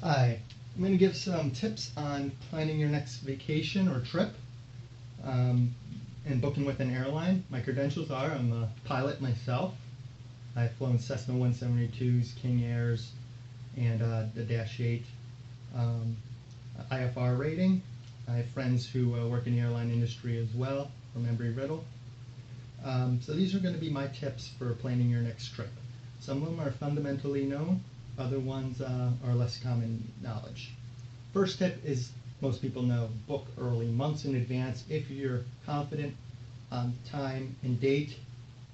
Hi, I'm going to give some tips on planning your next vacation or trip and booking with an airline. My credentials are I'm a pilot myself. I've flown Cessna 172s, King Airs, and the Dash 8 IFR rating. I have friends who work in the airline industry as well from Embry-Riddle. So these are going to be my tips for planning your next trip. Some of them are fundamentally known, other ones are less common knowledge. First tip is most people know, book early, months in advance. If you're confident on time and date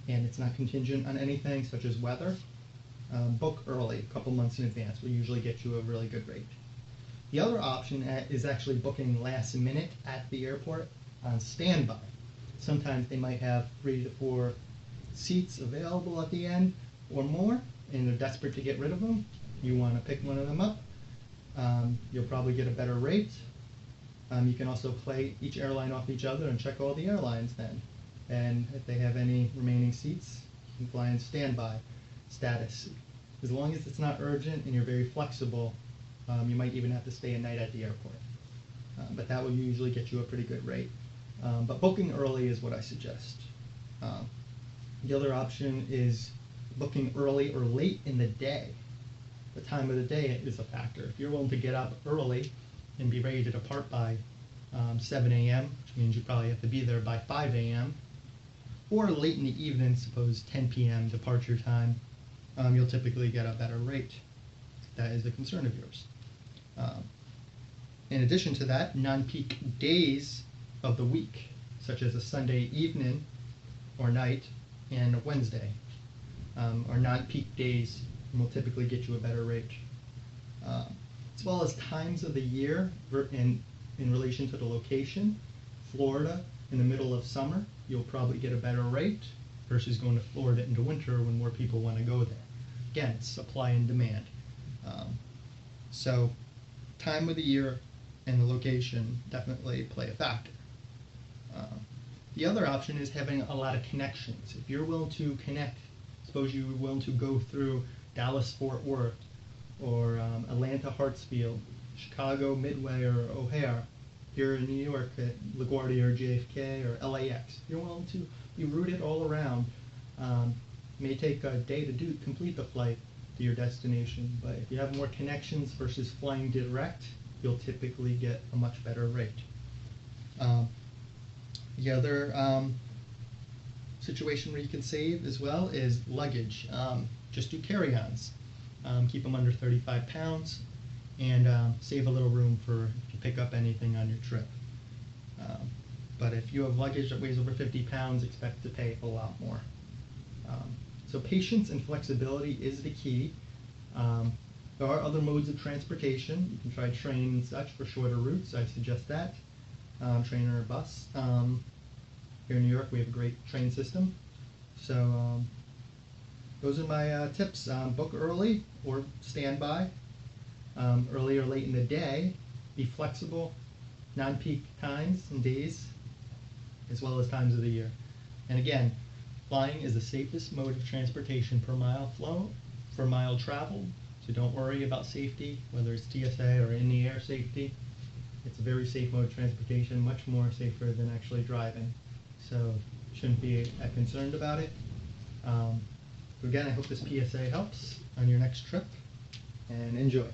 and it's not contingent on anything such as weather, book early, a couple months in advance will usually get you a really good rate. The other option is actually booking last minute at the airport on standby. Sometimes they might have 3 to 4 seats available at the end or more, and they're desperate to get rid of them. You want to pick one of them up. You'll probably get a better rate. You can also play each airline off each other and check all the airlines then. And if they have any remaining seats, you can fly in standby status. As long as it's not urgent and you're very flexible, you might even have to stay a night at the airport. But that will usually get you a pretty good rate. But booking early is what I suggest. The other option is booking early or late in the day. The time of the day is a factor. If you're willing to get up early and be ready to depart by 7 a.m., which means you probably have to be there by 5 a.m., or late in the evening, suppose 10 p.m. departure time, you'll typically get a better rate. That is a concern of yours. In addition to that, non-peak days of the week, such as a Sunday evening or night and a Wednesday, are non-peak days and will typically get you a better rate. As well as times of the year in relation to the location. Florida in the middle of summer, you'll probably get a better rate versus going to Florida into winter when more people want to go there. Again, it's supply and demand. So time of the year and the location definitely play a factor. The other option is having a lot of connections. If you're willing to connect, suppose you're willing to go through Dallas-Fort Worth or Atlanta-Hartsfield, Chicago, Midway, or O'Hare, here in New York at LaGuardia or JFK or LAX. If you're willing to be routed all around, it may take a day to complete the flight to your destination, but if you have more connections versus flying direct, you'll typically get a much better rate. The other situation where you can save as well is luggage. Just do carry-ons. Keep them under 35 pounds and save a little room for if you pick up anything on your trip. But if you have luggage that weighs over 50 pounds, expect to pay a lot more. So patience and flexibility is the key. There are other modes of transportation. You can try train and such for shorter routes. I suggest that. Train or bus. Here in New York, we have a great train system. So those are my tips. Book early or standby. Early or late in the day. Be flexible. Non-peak times and days, as well as times of the year. And again, flying is the safest mode of transportation per mile flown for mile traveled. So don't worry about safety, whether it's TSA or in the air safety. It's a very safe mode of transportation, much more safer than actually driving. So shouldn't be concerned about it. So again, I hope this PSA helps on your next trip, and enjoy.